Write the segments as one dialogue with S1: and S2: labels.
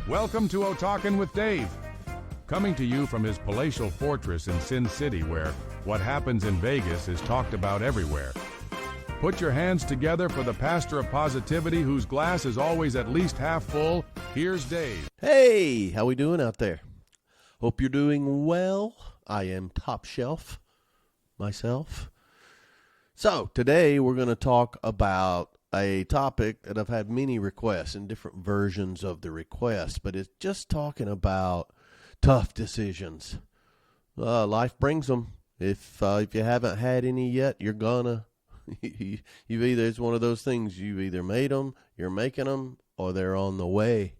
S1: Welcome to O'Talkin' with Dave. Coming to you from his palatial fortress in Sin City, where what happens in Vegas is talked about everywhere. Put your hands together for the pastor of positivity whose glass is always at least half full. Here's Dave.
S2: Hey, how we doing out there? Hope you're doing well. I am top shelf myself. So today we're going to talk about a topic that I've had many requests and different versions of the request, but it's just talking about tough decisions. Life brings them. If you haven't had any yet, you're gonna. It's one of those things. You've either made them, you're making them, or they're on the way.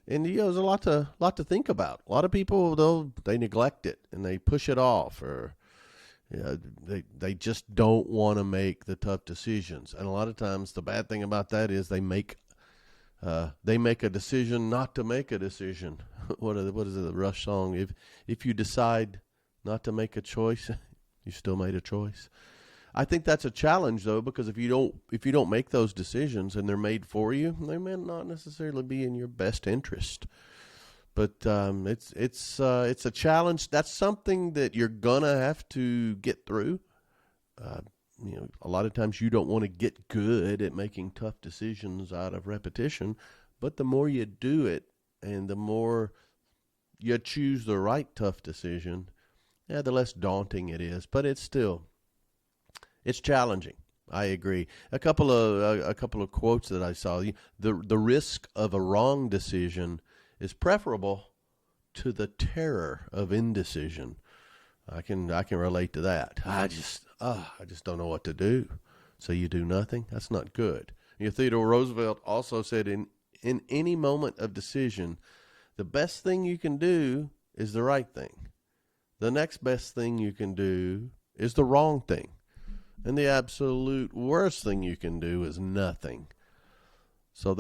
S2: And there's a lot to think about. A lot of people, though, they neglect it and they push it off, or they just don't want to make the tough decisions. And a lot of times, the bad thing about that is they make a decision not to make a decision. What is it? The Rush song? If you decide not to make a choice, you still made a choice. I think that's a challenge, though, because if you don't make those decisions and they're made for you, they may not necessarily be in your best interest. But it's a challenge. That's something that you're gonna have to get through. A lot of times you don't want to get good at making tough decisions out of repetition, but the more you do it and the more you choose the right tough decision, the less daunting it is. But it's challenging. I agree. A couple of quotes that I saw. The risk of a wrong decision is preferable to the terror of indecision. I can relate to that. I just don't know what to do. So you do nothing? That's not good. Theodore Roosevelt also said in any moment of decision, the best thing you can do is the right thing. The next best thing you can do is the wrong thing. And the absolute worst thing you can do is nothing. So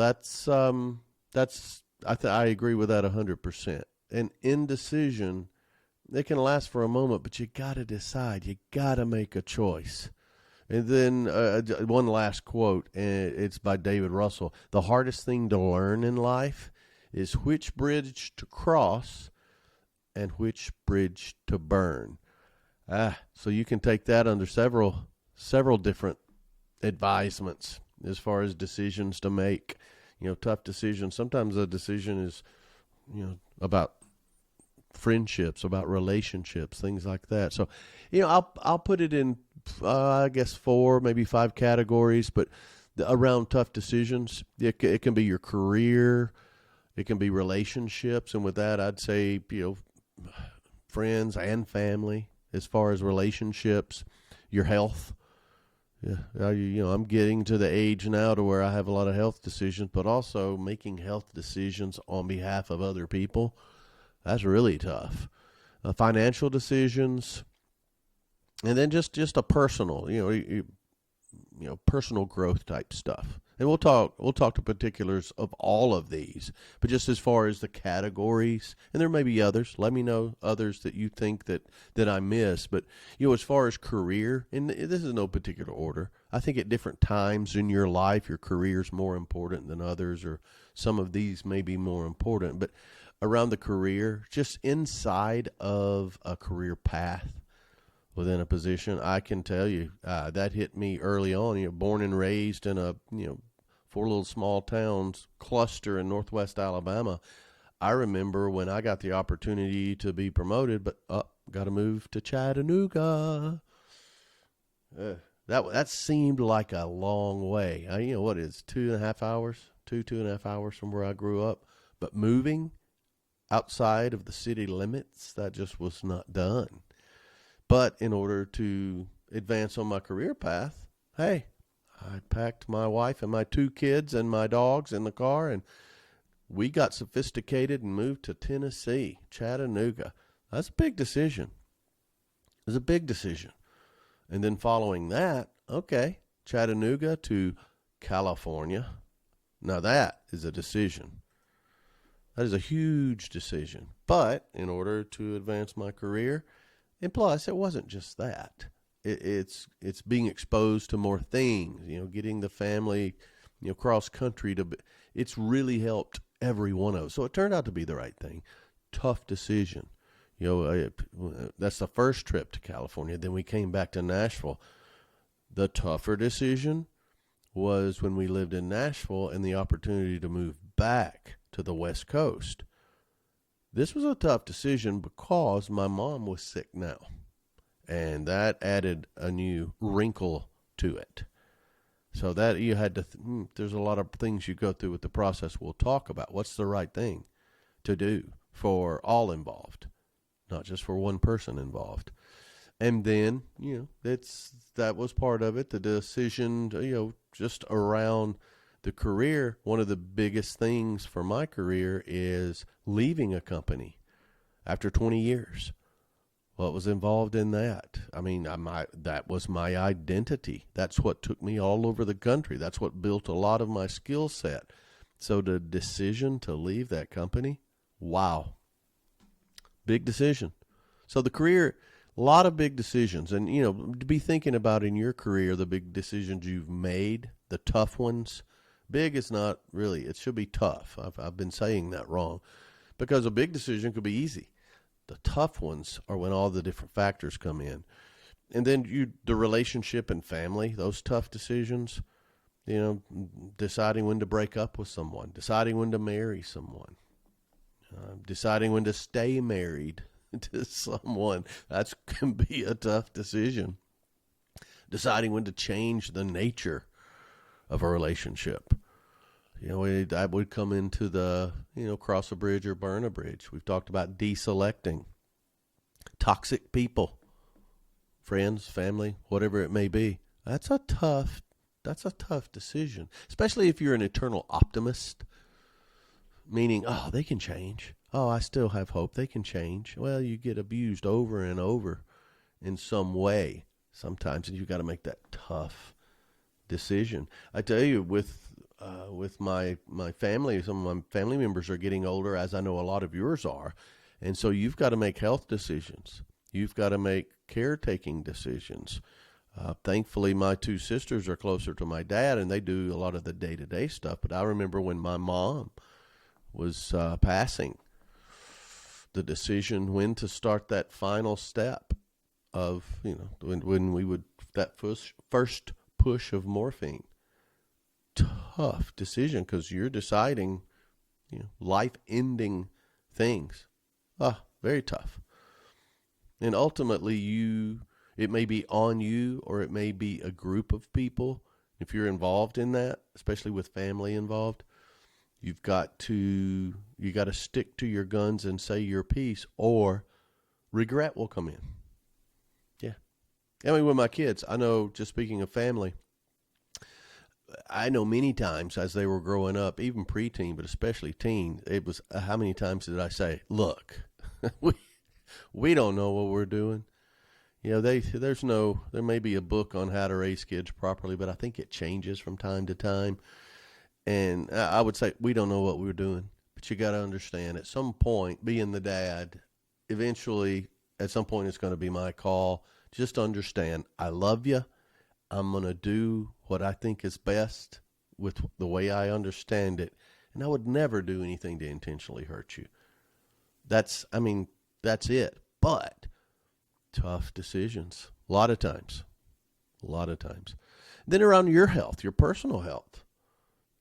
S2: I agree with that 100%. And indecision, it can last for a moment, but you got to decide. You got to make a choice. And then one last quote, and it's by David Russell. The hardest thing to learn in life is which bridge to cross and which bridge to burn. So you can take that under several different advisements as far as decisions to make. Tough decisions. Sometimes a decision is, about friendships, about relationships, things like that. So, I'll put it in, I guess 4, maybe 5 categories, but around tough decisions, it can be your career, it can be relationships, and with that, I'd say, friends and family. As far as relationships, your health. Yeah, I'm getting to the age now to where I have a lot of health decisions, but also making health decisions on behalf of other people. That's really tough. Financial decisions, and then just a personal, personal growth type stuff. And we'll talk to particulars of all of these, but just as far as the categories, and there may be others. Let me know others that you think that I miss. But as far as career, and this is no particular order. I think at different times in your life, your career is more important than others, or some of these may be more important. But around the career, just inside of a career path, within a position, I can tell you that hit me early on. Born and raised in a 4 little small towns cluster in northwest Alabama. I remember when I got the opportunity to be promoted, but got to move to Chattanooga. That seemed like a long way. What is 2.5 hours? 2.5 hours from where I grew up. But moving outside of the city limits, that just was not done. But in order to advance on my career path, hey, I packed my wife and my 2 kids and my dogs in the car, and we got sophisticated and moved to Tennessee, Chattanooga. That's a big decision. It was a big decision. And then following that, Chattanooga to California. Now that is a decision. That is a huge decision. But in order to advance my career, and plus it wasn't just that. It's being exposed to more things, getting the family, cross country it's really helped every one of those. So it turned out to be the right thing. Tough decision. That's the first trip to California. Then we came back to Nashville. The tougher decision was when we lived in Nashville and the opportunity to move back to the West Coast. This was a tough decision because my mom was sick now, and that added a new wrinkle to it. So that you had to, there's a lot of things you go through with the process we'll talk about. What's the right thing to do for all involved, not just for one person involved. And then, that was part of it. The decision, just around the career. One of the biggest things for my career is leaving a company after 20 years. What was involved in that? I mean, that was my identity. That's what took me all over the country. That's what built a lot of my skill set. So the decision to leave that company, wow, big decision. So the career, a lot of big decisions. And, to be thinking about in your career, the big decisions you've made, the tough ones. Big is not really, it should be tough. I've been saying that wrong, because a big decision could be easy. The tough ones are when all the different factors come in. And then the relationship and family, those tough decisions, deciding when to break up with someone, deciding when to marry someone, deciding when to stay married to someone. That can be a tough decision. Deciding when to change the nature of a relationship. I would come into the, cross a bridge or burn a bridge. We've talked about deselecting toxic people, friends, family, whatever it may be. That's a tough decision, especially if you're an eternal optimist, meaning, they can change. I still have hope. They can change. Well, you get abused over and over in some way sometimes, and you've got to make that tough decision. I tell you, with my family, some of my family members are getting older, as I know a lot of yours are. And so you've got to make health decisions. You've got to make caretaking decisions. Thankfully, my two sisters are closer to my dad, and they do a lot of the day-to-day stuff. But I remember when my mom was passing, the decision when to start that final step of, when we would, that first push of morphine. Tough decision, because you're deciding, life-ending things. Very tough. And ultimately, it may be on you, or it may be a group of people. If you're involved in that, especially with family involved, you got to stick to your guns and say your piece, or regret will come in. Yeah. I mean, with my kids, I know, just speaking of family, I know many times as they were growing up, even preteen, but especially teen, it was, how many times did I say, look, we don't know what we're doing. There may be a book on how to raise kids properly, but I think it changes from time to time. And I would say, we don't know what we're doing, but you got to understand, at some point, being the dad, eventually, at some point, it's going to be my call. Just understand, I love you. I'm going to do what I think is best with the way I understand it. And I would never do anything to intentionally hurt you. That's it. But tough decisions. A lot of times. Then around your health, your personal health,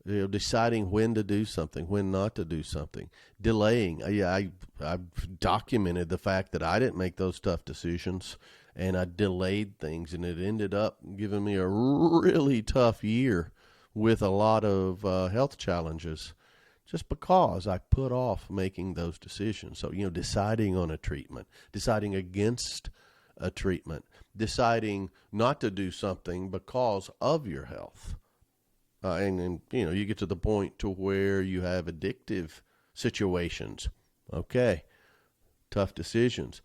S2: deciding when to do something, when not to do something, delaying. I've documented the fact that I didn't make those tough decisions, and I delayed things, and it ended up giving me a really tough year with a lot of health challenges, just because I put off making those decisions. So, deciding on a treatment, deciding against a treatment, deciding not to do something because of your health. And you get to the point to where you have addictive situations. Okay, tough decisions.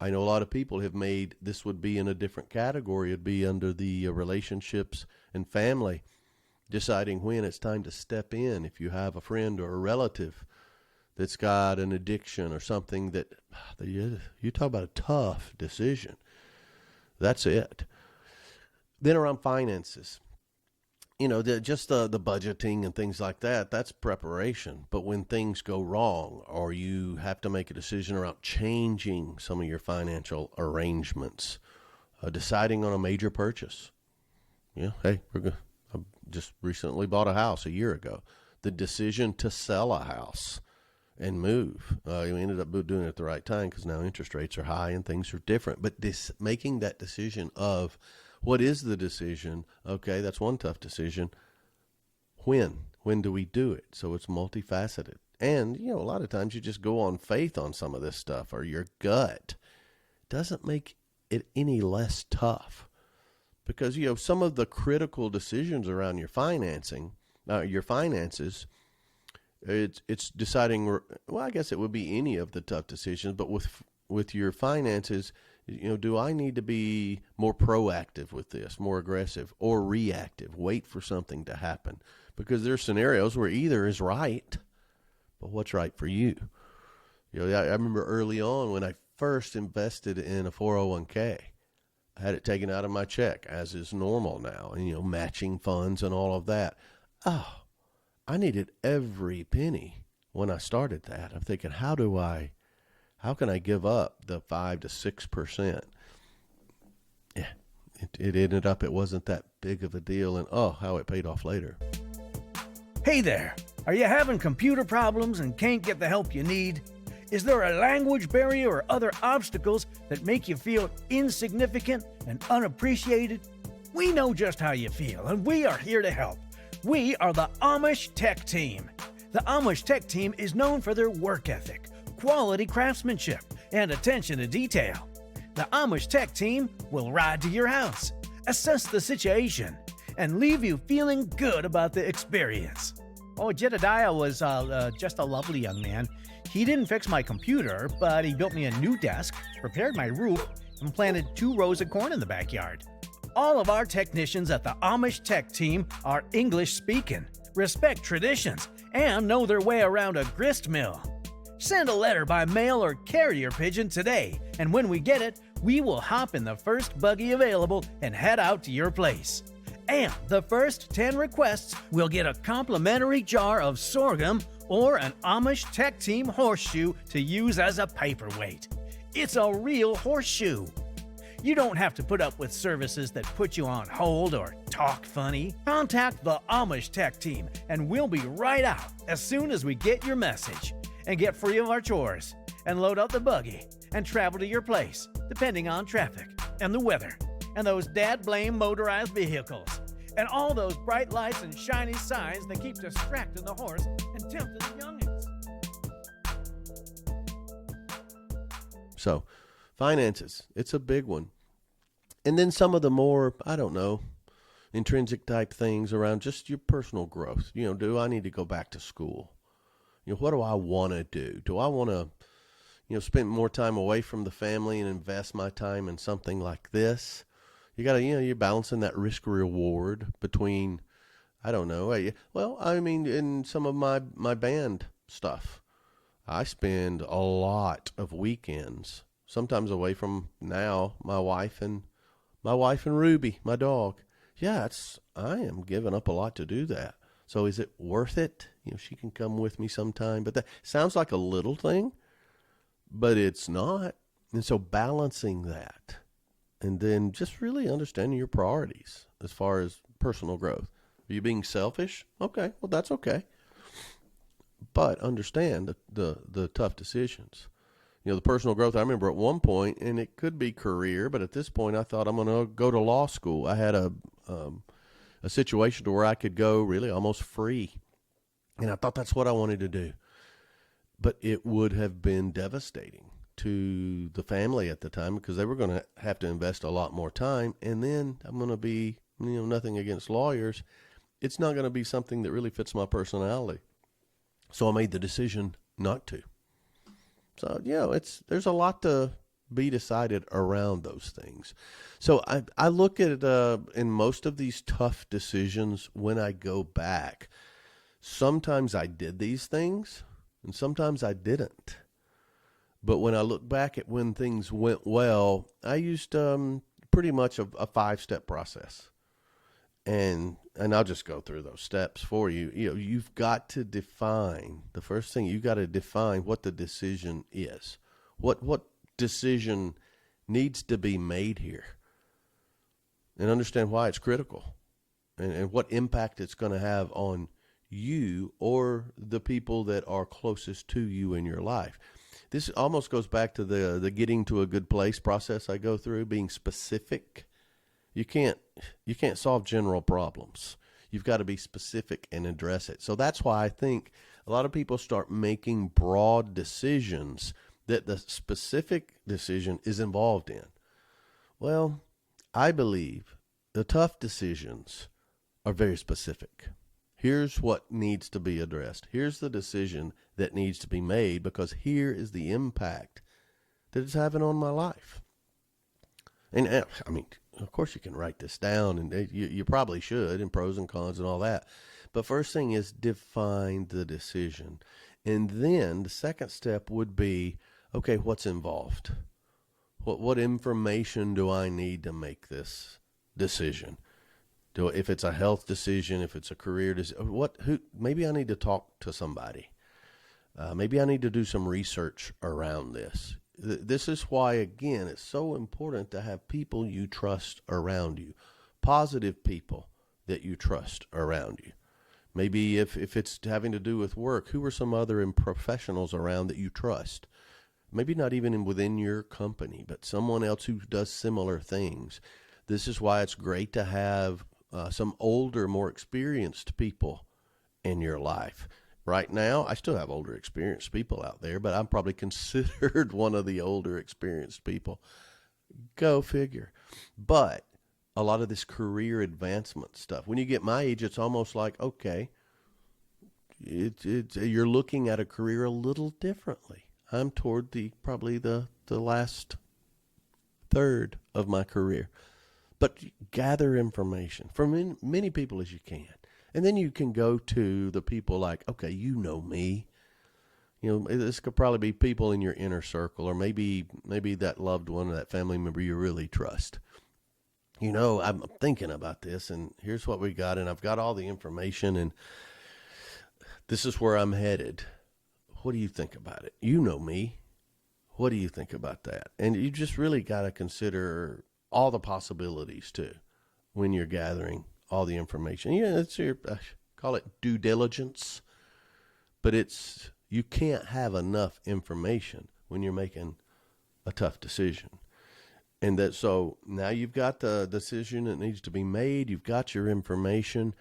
S2: I know a lot of people have made, this would be in a different category. It'd be under the relationships and family, deciding when it's time to step in. If you have a friend or a relative that's got an addiction or something that you talk about a tough decision. That's it. Then around finances. just the budgeting and things like that, that's preparation. But when things go wrong or you have to make a decision around changing some of your financial arrangements, deciding on a major purchase, hey, I just recently bought a house a year ago. The decision to sell a house and move, we ended up doing it at the right time because now interest rates are high and things are different. But making that decision of what is the decision? Okay, that's one tough decision. When do we do it? So it's multifaceted. And, a lot of times you just go on faith on some of this stuff, or your gut doesn't make it any less tough. Because, some of the critical decisions around your finances, it's deciding, well, I guess it would be any of the tough decisions, but with your finances, do I need to be more proactive with this, more aggressive, or reactive, wait for something to happen? Because there's scenarios where either is right, but what's right for you? I remember early on when I first invested in a 401k, I had it taken out of my check, as is normal now, and, matching funds and all of that. Oh, I needed every penny when I started that. I'm thinking, how can I give up the 5 to 6%? Yeah, it ended up, it wasn't that big of a deal, and how it paid off later.
S3: Hey there, are you having computer problems and can't get the help you need? Is there a language barrier or other obstacles that make you feel insignificant and unappreciated? We know just how you feel, and we are here to help. We are the Amish Tech Team. The Amish Tech Team is known for their work ethic, quality craftsmanship, and attention to detail. The Amish Tech Team will ride to your house, assess the situation, and leave you feeling good about the experience.
S4: Oh, Jedediah was just a lovely young man. He didn't fix my computer, but he built me a new desk, repaired my roof, and planted 2 rows of corn in the backyard.
S3: All of our technicians at the Amish Tech Team are English speaking, respect traditions, and know their way around a grist mill. Send a letter by mail or carrier pigeon today, and when we get it, we will hop in the first buggy available and head out to your place. And the first 10 requests will get a complimentary jar of sorghum or an Amish Tech Team horseshoe to use as a paperweight. It's a real horseshoe. You don't have to put up with services that put you on hold or talk funny. Contact the Amish Tech Team and we'll be right out as soon as we get your message. And get free of our chores and load up the buggy and travel to your place, depending on traffic and the weather and those dad-blame motorized vehicles and all those bright lights and shiny signs that keep distracting the horse and tempting the youngins.
S2: So, finances, it's a big one. And then some of the more, intrinsic type things around just your personal growth. Do I need to go back to school? What do I want to do? Do I want to, spend more time away from the family and invest my time in something like this? You got to, you're balancing that risk reward between, in some of my band stuff, I spend a lot of weekends, sometimes away from now my wife and Ruby, my dog. Yeah, I am giving up a lot to do that. So is it worth it? She can come with me sometime, but that sounds like a little thing, but it's not. And so balancing that, and then just really understanding your priorities as far as personal growth. Are you being selfish? Okay, well, that's okay. But understand the tough decisions. The personal growth, I remember at one point, and it could be career, but at this point I thought I'm going to go to law school. I had a situation to where I could go really almost free. And I thought that's what I wanted to do. But it would have been devastating to the family at the time because they were going to have to invest a lot more time. And then I'm going to be, nothing against lawyers. It's not going to be something that really fits my personality. So I made the decision not to. So, there's a lot to be decided around those things. So I look at in most of these tough decisions when I go back, sometimes I did these things and sometimes I didn't. But when I look back at when things went well, I used pretty much a 5-step process. And and I'll just go through those steps for you. You've got to define, the first thing, you got to define what the decision is. What decision needs to be made here, and understand why it's critical, and what impact it's going to have on you or the people that are closest to you in your life. This almost goes back to the getting to a good place process I go through, being specific. You can't solve general problems. You've got to be specific and address it. So that's why I think a lot of people start making broad decisions that the specific decision is involved in. Well, I believe the tough decisions are very specific. Here's what needs to be addressed. Here's the decision that needs to be made, because here is the impact that it's having on my life. And I mean, of course you can write this down, and you probably should, and pros and cons and all that. But first thing is define the decision. And then the second step would be, okay, what's involved? What information do I need to make this decision? If it's a health decision, if it's a career decision, maybe I need to talk to somebody. Maybe I need to do some research around this. This is why, again, it's so important to have people you trust around you, positive people that you trust around you. Maybe if it's having to do with work, who are some other professionals around that you trust? Maybe not even within your company, but someone else who does similar things. This is why it's great to have some older, more experienced people in your life. Right now, I still have older, experienced people out there, but I'm probably considered one of the older, experienced people. Go figure. But a lot of this career advancement stuff, when you get my age, it's almost like, okay, you're looking at a career a little differently. I'm toward probably the last third of my career. But gather information from many people as you can. And then you can go to the people like, okay, you know me. This could probably be people in your inner circle, or maybe that loved one or that family member you really trust. I'm thinking about this, and here's what we got, and I've got all the information, and this is where I'm headed. What do you think about it? You know me. What do you think about that? And you just really got to consider all the possibilities too when you're gathering all the information. It's your, call it due diligence, but you can't have enough information when you're making a tough decision. And so now you've got the decision that needs to be made. You've got your information.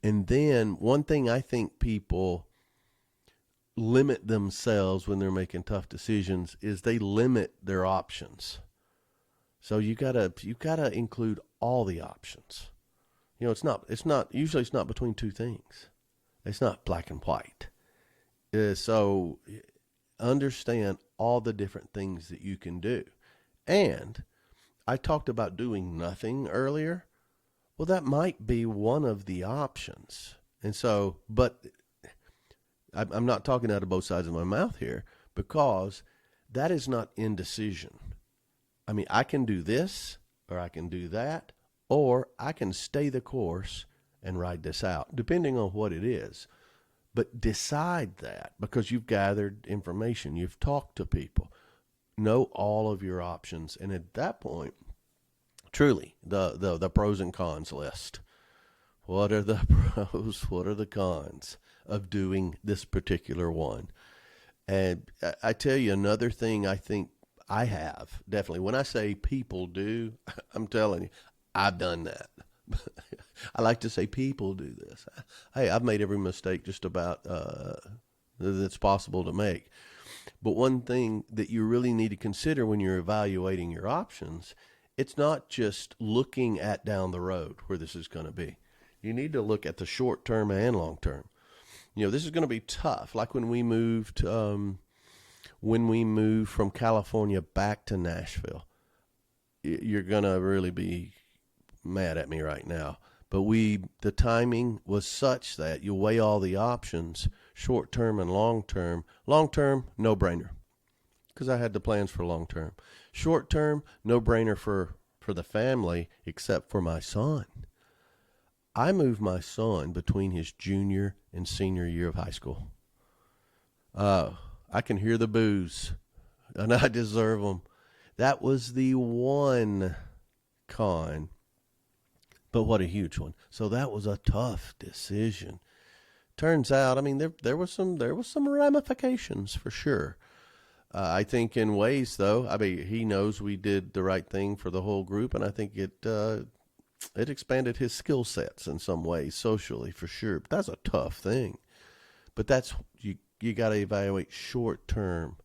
S2: And then one thing I think people limit themselves when they're making tough decisions is they limit their options. So you gotta include all the options. It's not usually between two things. It's not black and white. So understand all the different things that you can do. And I talked about doing nothing earlier. Well, that might be one of the options. And so, but I'm not talking out of both sides of my mouth here, because that is not indecision. I mean, I can do this, or I can do that, or I can stay the course and ride this out, depending on what it is. But decide that, because you've gathered information, you've talked to people, know all of your options, and at that point, truly, the pros and cons list. What are the pros? What are the cons of doing this particular one? And I tell you, another thing I think I have, definitely, when I say people do, I'm telling you, I've done that. I like to say people do this. Hey, I've made every mistake just about that's possible to make. But one thing that you really need to consider when you're evaluating your options, it's not just looking at down the road where this is going to be. You need to look at the short term and long term. This is going to be tough. Like when we moved from California back to Nashville, you're going to really be mad at me right now. But the timing was such that you weigh all the options, short term and long term. Long term, no brainer, because I had the plans for long term. Short term, no brainer for the family, except for my son. I moved my son between his junior and senior year of high school. I can hear the boos, and I deserve them. That was the one con, but what a huge one. So that was a tough decision. Turns out, I mean, there was some ramifications for sure. I think in ways, though, I mean, he knows we did the right thing for the whole group, and I think it expanded his skill sets in some ways socially for sure. But that's a tough thing. But that's you got to evaluate short term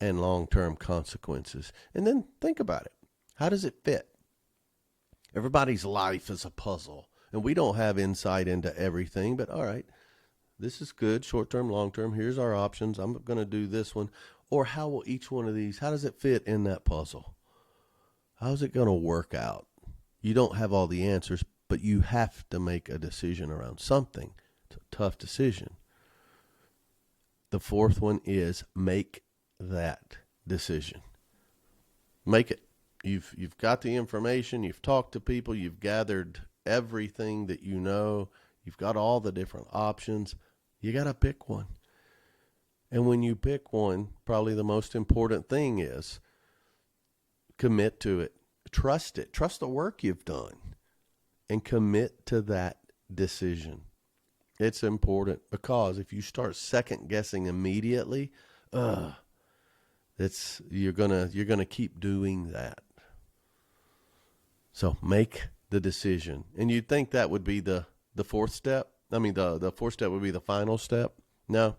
S2: and long term consequences, and then think about it. How does it fit? Everybody's life is a puzzle, and we don't have insight into everything. But all right, this is good, short term, long term. Here's our options. I'm going to do this one. Or how will each one of these, how does it fit in that puzzle? How's it going to work out? You don't have all the answers, but you have to make a decision around something. It's a tough decision. The fourth one is make that decision. Make it. You've got the information, you've talked to people, you've gathered everything that you know, you've got all the different options. You got to pick one. And when you pick one, probably the most important thing is commit to it. Trust it. Trust the work you've done and commit to that decision. It's important because if you start second guessing immediately, you're gonna keep doing that. So make the decision. And you'd think that would be the fourth step. I mean, the fourth step would be the final step. No,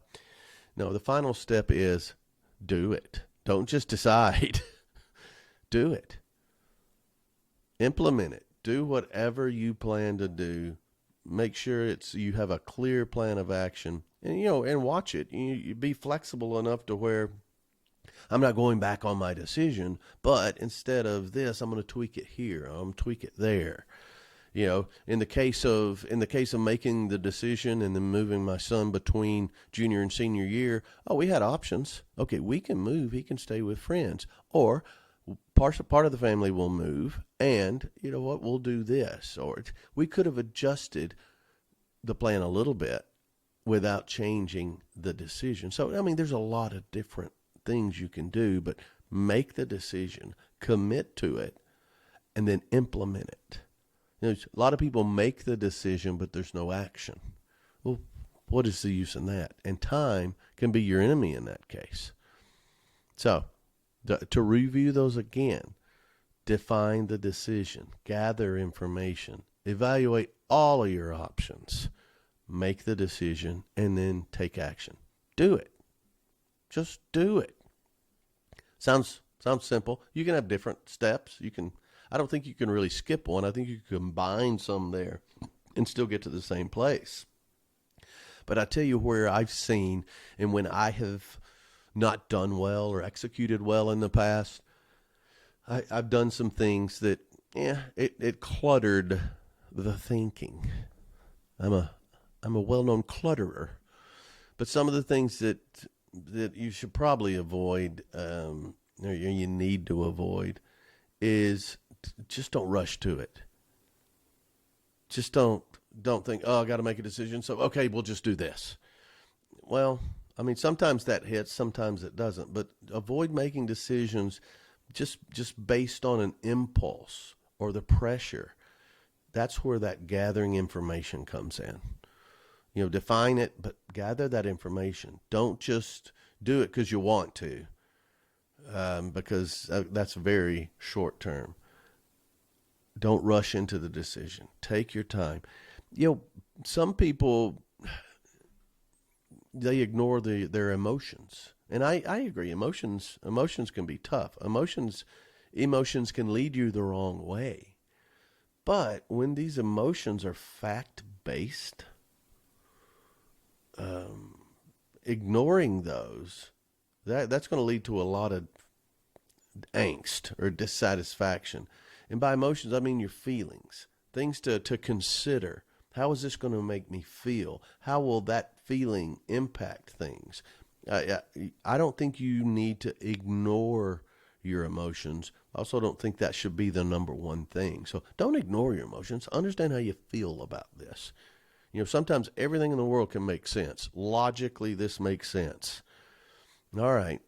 S2: the final step is do it. Don't just decide. Do it. Implement it. Do whatever you plan to do. Make sure you have a clear plan of action, and watch it. You be flexible enough to where I'm not going back on my decision, but instead of this, I'm going to tweak it here. I'm going to tweak it there. In the case of making the decision and then moving my son between junior and senior year, we had options. Okay, we can move. He can stay with friends, or part of the family will move, and you know what, we'll do this. Or we could have adjusted the plan a little bit without changing the decision. So, I mean, there's a lot of different things you can do, but make the decision, commit to it, and then implement it. A lot of people make the decision, but there's no action. Well, what is the use in that? And time can be your enemy in that case. So, to review those again, define the decision, gather information, evaluate all of your options, make the decision, and then take action. Do it. Just do it. Sounds simple. You can have different steps. I don't think you can really skip one. I think you can combine some there and still get to the same place. But I tell you where I've seen, and when I have not done well or executed well in the past, I've done some things that, it cluttered the thinking. I'm a well-known clutterer. But some of the things that you should probably avoid, or you need to avoid, is just don't rush to it. Just don't think, I got to make a decision, so okay, we'll just do this. Well, I mean, sometimes that hits, sometimes it doesn't. But avoid making decisions just based on an impulse or the pressure. That's where that gathering information comes in. Define it, but gather that information. Don't just do it because you want to, because that's very short term. Don't rush into the decision. Take your time. Some people, they ignore their emotions. And I agree. Emotions can be tough. Emotions can lead you the wrong way. But when these emotions are fact-based, ignoring those, that's going to lead to a lot of angst or dissatisfaction. And by emotions, I mean your feelings, things to consider. How is this going to make me feel? How will that feeling impact things? I don't think you need to ignore your emotions. I also don't think that should be the number one thing. So don't ignore your emotions. Understand how you feel about this. Sometimes everything in the world can make sense. Logically, this makes sense. All right,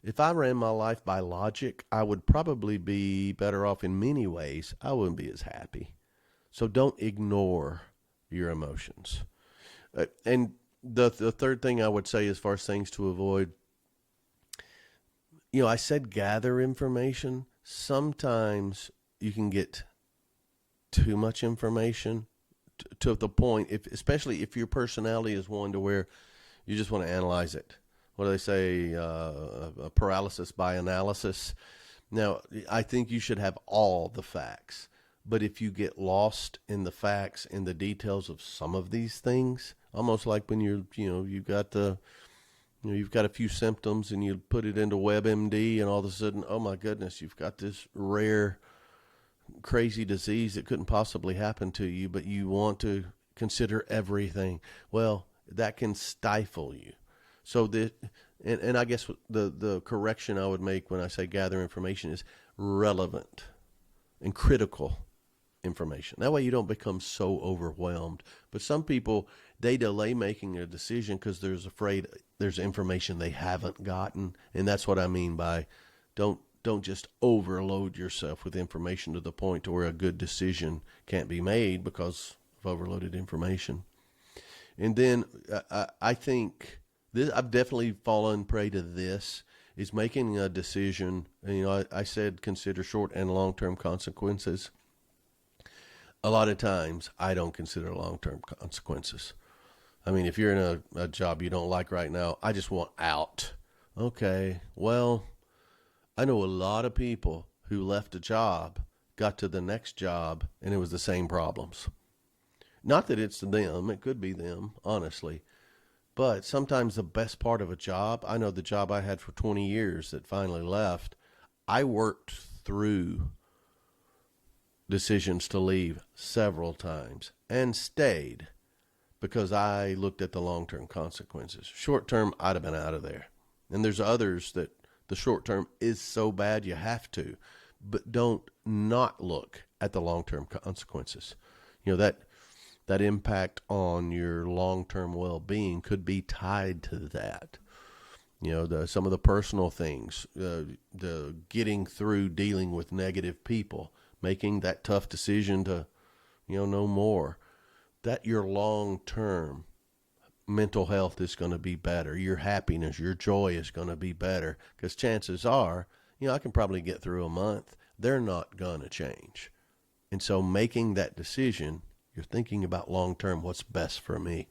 S2: if I ran my life by logic, I would probably be better off in many ways. I wouldn't be as happy. So don't ignore your emotions. And the third thing I would say as far as things to avoid, I said gather information. Sometimes you can get too much information to the point, especially if your personality is one to where you just want to analyze it. What do they say? Paralysis by analysis. Now, I think you should have all the facts. But if you get lost in the facts and the details of some of these things, almost like when you've got a few symptoms and you put it into WebMD and all of a sudden, oh my goodness, you've got this rare, crazy disease that couldn't possibly happen to you, but you want to consider everything. Well, that can stifle you. So and I guess the correction I would make when I say gather information is relevant and critical information. That way you don't become so overwhelmed. But some people, they delay making a decision because they're afraid there's information they haven't gotten. And that's what I mean by don't just overload yourself with information to the point to where a good decision can't be made because of overloaded information. And then I think I've definitely fallen prey to this, is making a decision. I said consider short and long-term consequences. A lot of times I don't consider long-term consequences. I mean, if you're in a job you don't like right now, I just want out. Okay, well, I know a lot of people who left a job, got to the next job, and it was the same problems. Not that it's them, it could be them, honestly. But sometimes the best part of a job, I know the job I had for 20 years that finally left, I worked through decisions to leave several times and stayed because I looked at the long-term consequences. Short-term, I'd have been out of there. And there's others that the short-term is so bad you have to, but don't not look at the long-term consequences. That impact on your long-term well-being could be tied to that. Some of the personal things, the getting through dealing with negative people, making that tough decision to, no more, that your long-term mental health is going to be better. Your happiness, your joy is going to be better because chances are, I can probably get through a month. They're not going to change. And so making that decision, you're thinking about long-term, what's best for me.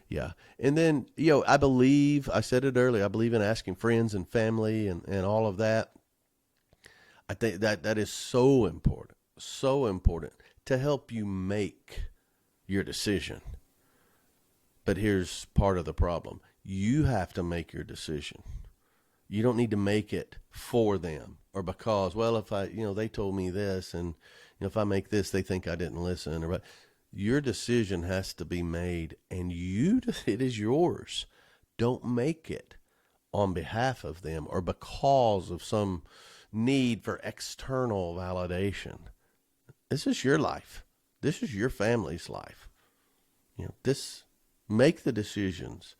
S2: Yeah. And then, I said it earlier, I believe in asking friends and family and all of that. I think that is so important to help you make your decision. But here's part of the problem. You have to make your decision. You don't need to make it for them or because, well, if they told me this and if I make this, they think I didn't listen. Or your decision has to be made and it is yours. Don't make it on behalf of them or because of some need for external validation. This is your life. This is your family's life. Make the decisions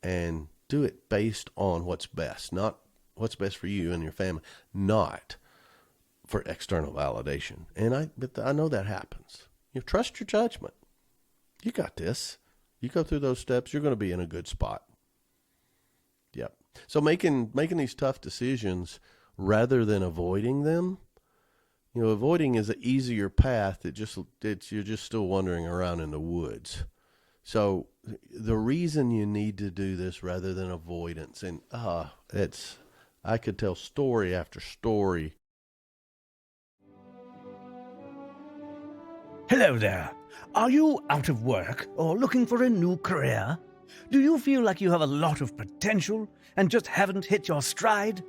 S2: and do it based on what's best, not what's best for you and your family, not for external validation. But I know that happens. Trust your judgment. You got this. You go through those steps, you're going to be in a good spot. Yep. So making these tough decisions rather than avoiding them, avoiding is an easier path. You're just still wandering around in the woods. So the reason you need to do this rather than avoidance, and I could tell story after story.
S3: Hello there. Are you out of work or looking for a new career? Do you feel like you have a lot of potential and just haven't hit your stride?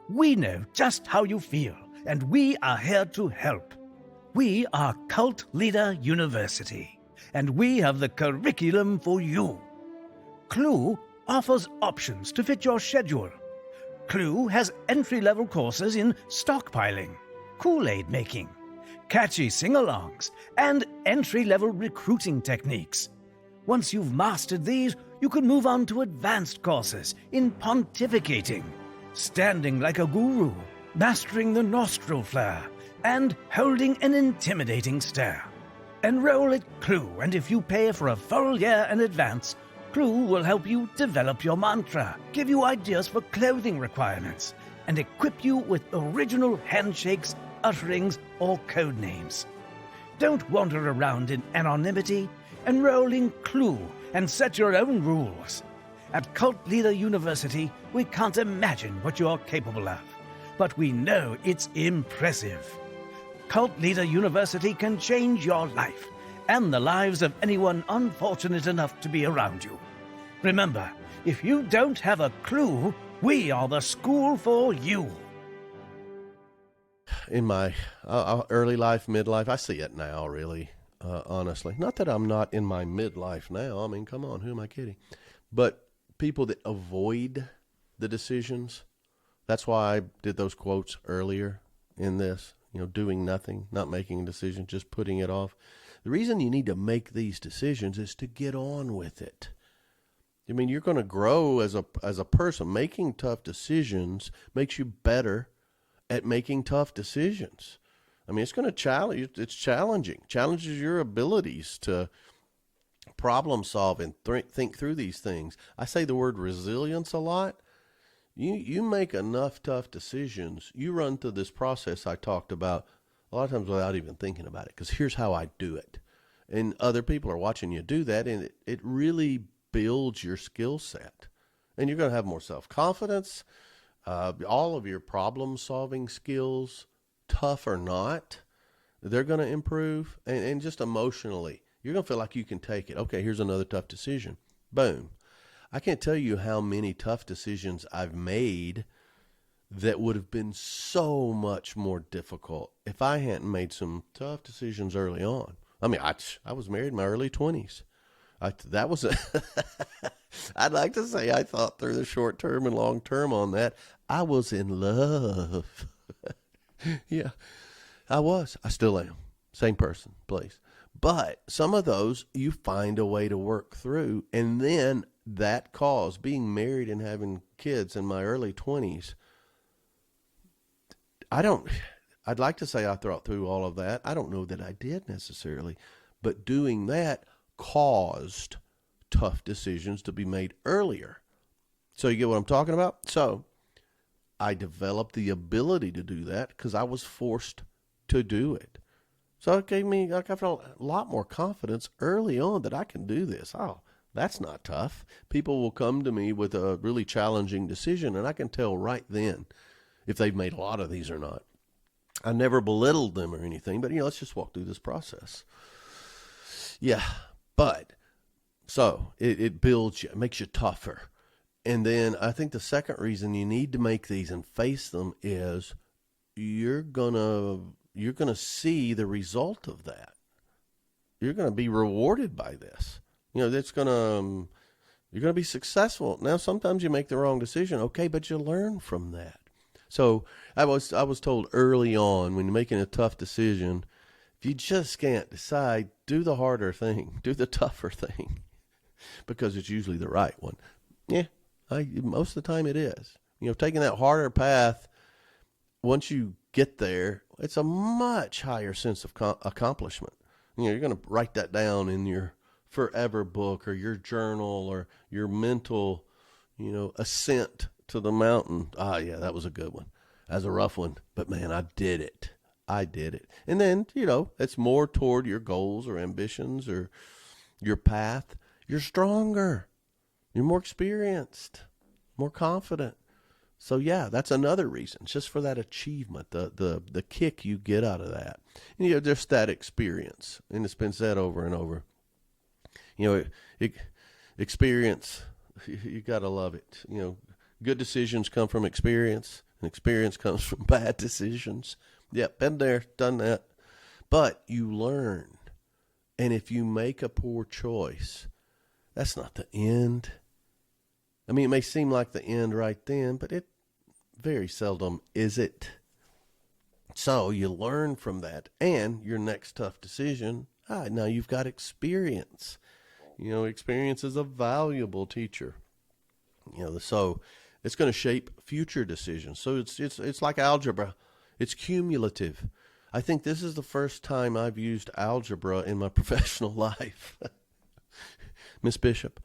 S3: We know just how you feel, and we are here to help. We are Cult Leader University, and we have the curriculum for you. Clue offers options to fit your schedule. Clue has entry-level courses in stockpiling, Kool-Aid making, catchy sing-alongs, and entry-level recruiting techniques. Once you've mastered these, you can move on to advanced courses in pontificating, standing like a guru, mastering the nostril flare, and holding an intimidating stare. Enroll at Clue, and if you pay for a full year in advance, Clue will help you develop your mantra, give you ideas for clothing requirements, and equip you with original handshakes, utterings, or code names. Don't wander around in anonymity. Enroll in Clue and set your own rules. At Cult Leader University, we can't imagine what you're capable of, but we know it's impressive. Cult Leader University can change your life and the lives of anyone unfortunate enough to be around you. Remember, if you don't have a clue, we are the school for you.
S2: In my early life, midlife, I see it now, really, honestly. Not that I'm not in my midlife now. I mean, come on, who am I kidding? But people that avoid the decisions, that's why I did those quotes earlier in this, doing nothing, not making a decision, just putting it off. The reason you need to make these decisions is to get on with it. I mean, you're going to grow as a person. Making tough decisions makes you better at making tough decisions. I mean, it's going to challenge. It's challenging. Challenges your abilities to problem solve and think through these things. I say the word resilience a lot. You make enough tough decisions. You run through this process I talked about a lot of times without even thinking about it. Because here's how I do it, and other people are watching you do that, and it really builds your skill set, and you're going to have more self-confidence. All of your problem-solving skills, tough or not, they're going to improve. And just emotionally, you're going to feel like you can take it. Okay, here's another tough decision. Boom. I can't tell you how many tough decisions I've made that would have been so much more difficult if I hadn't made some tough decisions early on. I mean, I was married in my early 20s. That was I'd like to say I thought through the short term and long term on that. I was in love. Yeah, I was. I still am. Same person, please. But some of those you find a way to work through. And then that cause, being married and having kids in my early 20s, I'd like to say I thought through all of that. I don't know that I did necessarily. But doing that caused tough decisions to be made earlier. So you get what I'm talking about? So I developed the ability to do that because I was forced to do it. So it gave me, I felt a lot more confidence early on that I can do this. Oh, that's not tough. People will come to me with a really challenging decision, and I can tell right then if they've made a lot of these or not. I never belittled them or anything, but let's just walk through this process. Yeah, but so it builds you, it makes you tougher. And then I think the second reason you need to make these and face them is you're gonna see the result of that. You're gonna be rewarded by this. You're gonna be successful. Now sometimes you make the wrong decision, okay, but you learn from that. So I was told early on, when you're making a tough decision, if you just can't decide, do the harder thing, do the tougher thing, because it's usually the right one. Yeah, most of the time it is. Taking that harder path, once you get there, it's a much higher sense of accomplishment. You're going to write that down in your forever book or your journal or your mental, ascent to the mountain. Ah, yeah, that was a good one. That was a rough one, but man, I did it. And then, it's more toward your goals or ambitions or your path. You're stronger. You're more experienced, more confident. So yeah, that's another reason, just for that achievement, the kick you get out of that. And, just that experience. And it's been said over and over. Experience, you got to love it. Good decisions come from experience, and experience comes from bad decisions. Yep, been there, done that. But you learn. And if you make a poor choice, that's not the end. I mean, it may seem like the end right then, but Very seldom is it. So you learn from that, and your next tough decision, now you've got experience. Experience is a valuable teacher. So it's going to shape future decisions. So it's like algebra. It's cumulative. I think this is the first time I've used algebra in my professional life. Miss Bishop.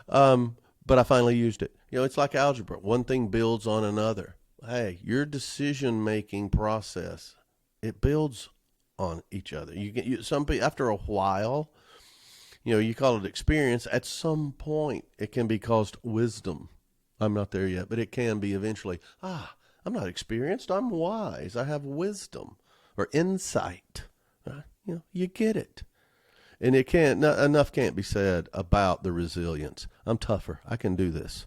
S2: But I finally used it. It's like algebra. One thing builds on another. Hey, your decision-making process, it builds on each other. Some people, after a while, you call it experience. At some point, it can be called wisdom. I'm not there yet, but it can be eventually. I'm not experienced. I'm wise. I have wisdom or insight. You get it. And enough can't be said about the resilience. I'm tougher. I can do this.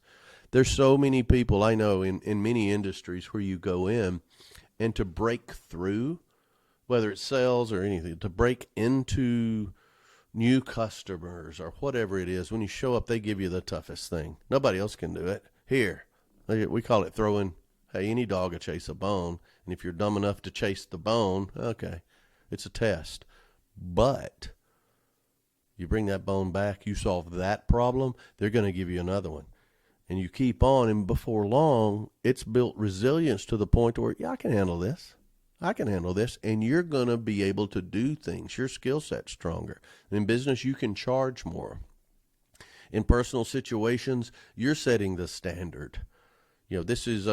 S2: There's so many people I know in many industries where you go in, and to break through, whether it's sales or anything, to break into new customers or whatever it is, when you show up, they give you the toughest thing. Nobody else can do it. Here, we call it throwing, hey, any dog will chase a bone. And if you're dumb enough to chase the bone, okay, it's a test. But you bring that bone back, you solve that problem, they're going to give you another one. And you keep on, and before long, it's built resilience to the point where, I can handle this. I can handle this. And you're going to be able to do things. Your skill set's stronger. In business, you can charge more. In personal situations, you're setting the standard. This is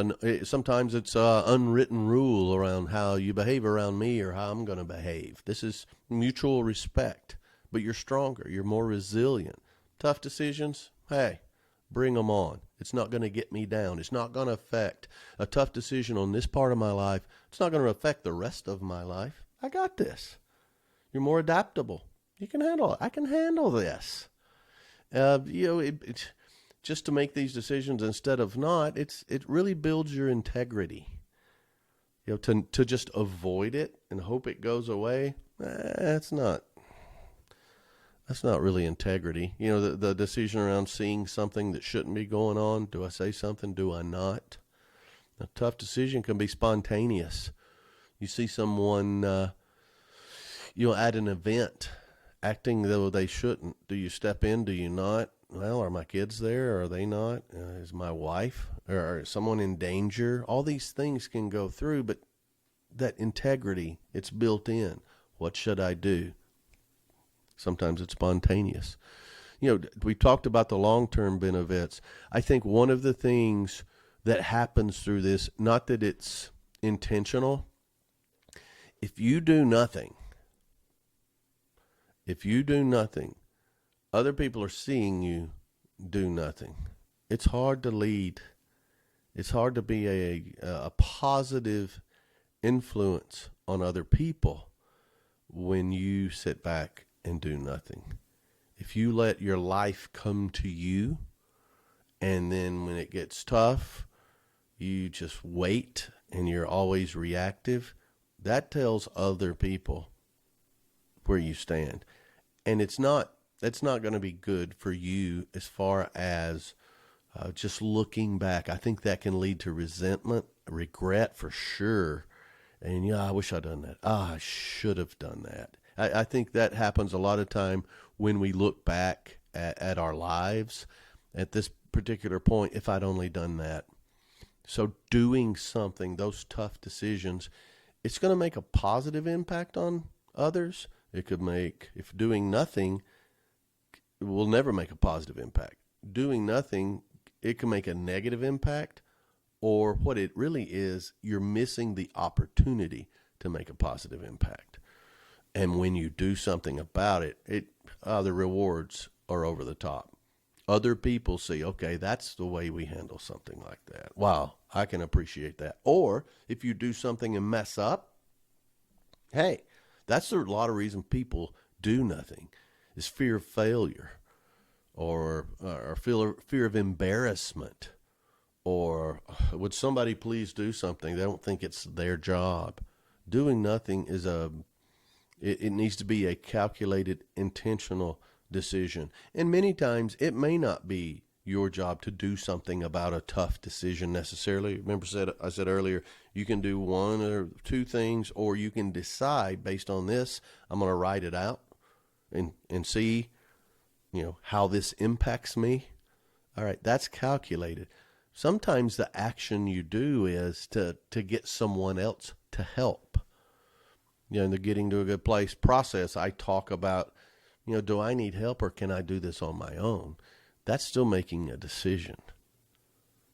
S2: sometimes it's an unwritten rule around how you behave around me or how I'm going to behave. This is mutual respect, but you're stronger. You're more resilient. Tough decisions, hey, bring them on. It's not going to get me down. It's not going to affect a tough decision on this part of my life. It's not going to affect the rest of my life. I got this. You're more adaptable. You can handle it. I can handle this. Just to make these decisions instead of not, it really builds your integrity. To just avoid it and hope it goes away, that's not really integrity. The decision around seeing something that shouldn't be going on. Do I say something? Do I not? A tough decision can be spontaneous. You see someone, at an event acting though they shouldn't. Do you step in? Do you not? Well, are my kids there? Are they not? Is my wife or someone in danger? All these things can go through, but that integrity, it's built in. What should I do? Sometimes it's spontaneous. We talked about the long-term benefits. I think one of the things that happens through this, not that it's intentional, if you do nothing, other people are seeing you do nothing. It's hard to lead. It's hard to be a positive influence on other people when you sit back and do nothing. If you let your life come to you, and then when it gets tough, you just wait and you're always reactive, that tells other people where you stand. And that's not going to be good for you as far as just looking back. I think that can lead to resentment, regret for sure. And I wish I'd done that. I should have done that. I think that happens a lot of time when we look back at our lives at this particular point, if I'd only done that. So doing something, those tough decisions, it's going to make a positive impact on others. It could make, if doing nothing, it will never make a positive impact. Doing nothing, it can make a negative impact, or what it really is, you're missing the opportunity to make a positive impact. And when you do something about it, the rewards are over the top. Other people see, okay, that's the way we handle something like that. Wow, I can appreciate that. Or if you do something and mess up, hey, that's a lot of reason people do nothing, is fear of failure, or fear of embarrassment, or would somebody please do something? They don't think it's their job. Doing nothing is it needs to be a calculated, intentional decision. And many times it may not be your job to do something about a tough decision necessarily. Remember, I said earlier, you can do one or two things, or you can decide based on this, I'm going to write it out and see, how this impacts me. All right, that's calculated. Sometimes the action you do is to get someone else to help. In the Getting to a Good Place process, I talk about, do I need help or can I do this on my own? That's still making a decision.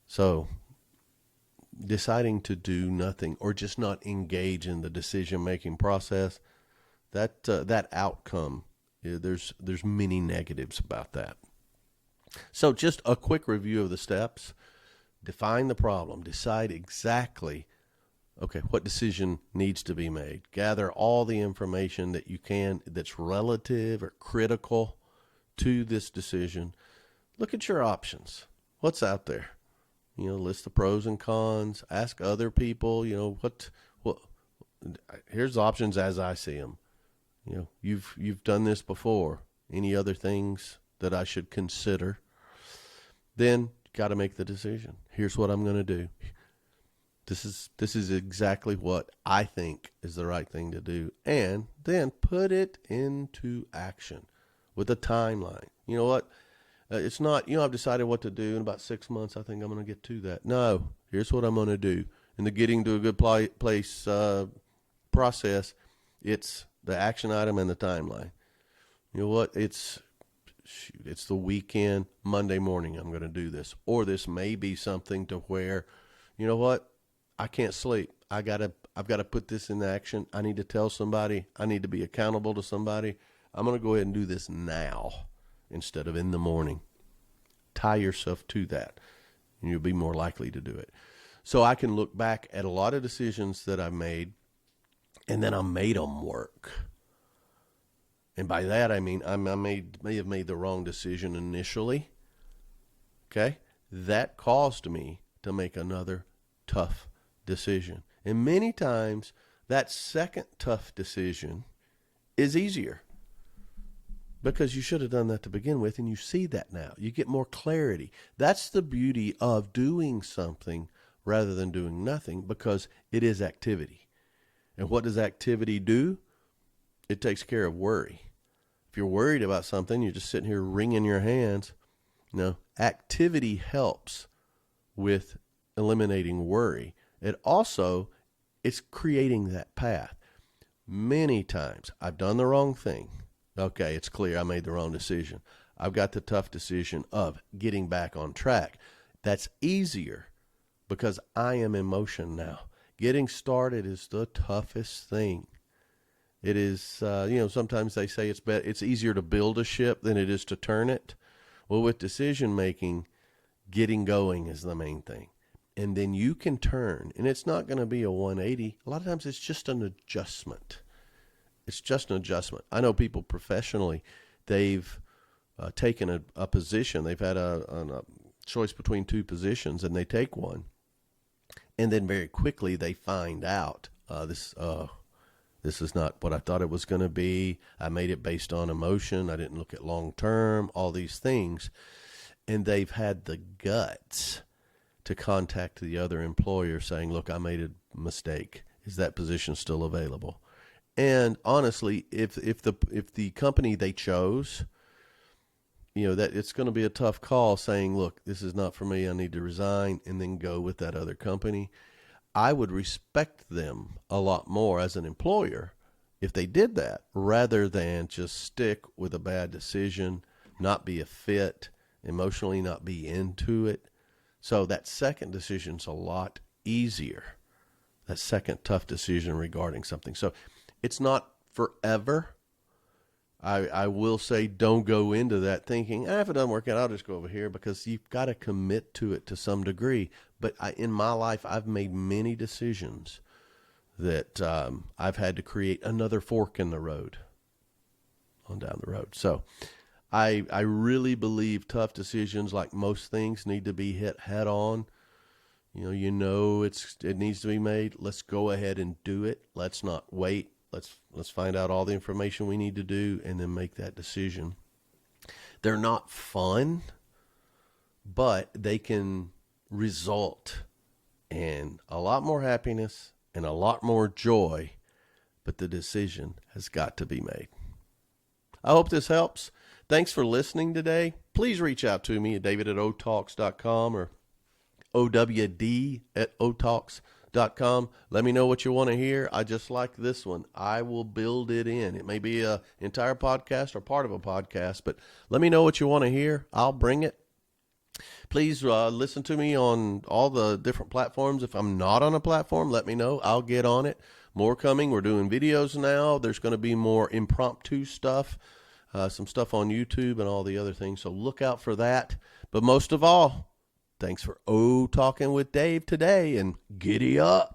S2: So deciding to do nothing or just not engage in the decision-making process, that outcome, there's many negatives about that. So just a quick review of the steps. Define the problem. Decide exactly, what decision needs to be made. Gather all the information that you can that's relative or critical to this decision. Look at your options. What's out there? List the pros and cons. Ask other people, what here's options as I see them. You've done this before. Any other things that I should consider? Then got to make the decision. Here's what I'm going to do. This is exactly what I think is the right thing to do. And then put it into action with a timeline. You know what? It's not, I've decided what to do in about 6 months. I think I'm going to get to that. No, here's what I'm going to do. In the Getting to a Good Place process, it's the action item and the timeline. You know what? It's the weekend, Monday morning, I'm going to do this. Or this may be something to where, you know what? I can't sleep. I've got to put this in action. I need to tell somebody. I need to be accountable to somebody. I'm going to go ahead and do this now instead of in the morning. Tie yourself to that, and you'll be more likely to do it. So I can look back at a lot of decisions that I've made, and then I made them work. And by that, I mean I may have made the wrong decision initially. Okay? That caused me to make another tough decision. And many times, that second tough decision is easier because you should have done that to begin with, and you see that now. You get more clarity. That's the beauty of doing something rather than doing nothing, because it is activity. And what does activity do? It takes care of worry. If you're worried about something, you're just sitting here wringing your hands. No, activity helps with eliminating worry. It's creating that path. Many times I've done the wrong thing. Okay, it's clear I made the wrong decision. I've got the tough decision of getting back on track. That's easier because I am in motion now. Getting started is the toughest thing. It is, sometimes they say it's easier to build a ship than it is to turn it. Well, with decision making, getting going is the main thing. And then you can turn, and it's not going to be a 180. A lot of times it's just an adjustment. It's just an adjustment. I know people professionally, they've taken a position. They've had a choice between two positions, and they take one. And then very quickly they find out, this is not what I thought it was going to be. I made it based on emotion. I didn't look at long term, all these things. And they've had the guts to contact the other employer saying, look, I made a mistake. Is that position still available? And honestly, if the company they chose, that it's going to be a tough call saying, look, this is not for me. I need to resign and then go with that other company. I would respect them a lot more as an employer if they did that rather than just stick with a bad decision, not be a fit, emotionally not be into it. So that second decision's a lot easier, that second tough decision regarding something. So it's not forever. I will say don't go into that thinking, if it doesn't work out, I'll just go over here, because you've got to commit to it to some degree. But in my life, I've made many decisions that I've had to create another fork in the road on down the road. So I really believe tough decisions, like most things, need to be hit head on. It needs to be made. Let's go ahead and do it. Let's not wait. Let's find out all the information we need to do and then make that decision. They're not fun, but they can result in a lot more happiness and a lot more joy, but the decision has got to be made. I hope this helps. Thanks for listening today. Please reach out to me at david@otalks.com or owd@otalks.com. Let me know what you want to hear. I just like this one. I will build it in. It may be an entire podcast or part of a podcast, but let me know what you want to hear. I'll bring it. Please listen to me on all the different platforms. If I'm not on a platform, let me know. I'll get on it. More coming. We're doing videos now. There's going to be more impromptu stuff, some stuff on YouTube and all the other things. So look out for that. But most of all, thanks for talking with Dave today, and giddy up.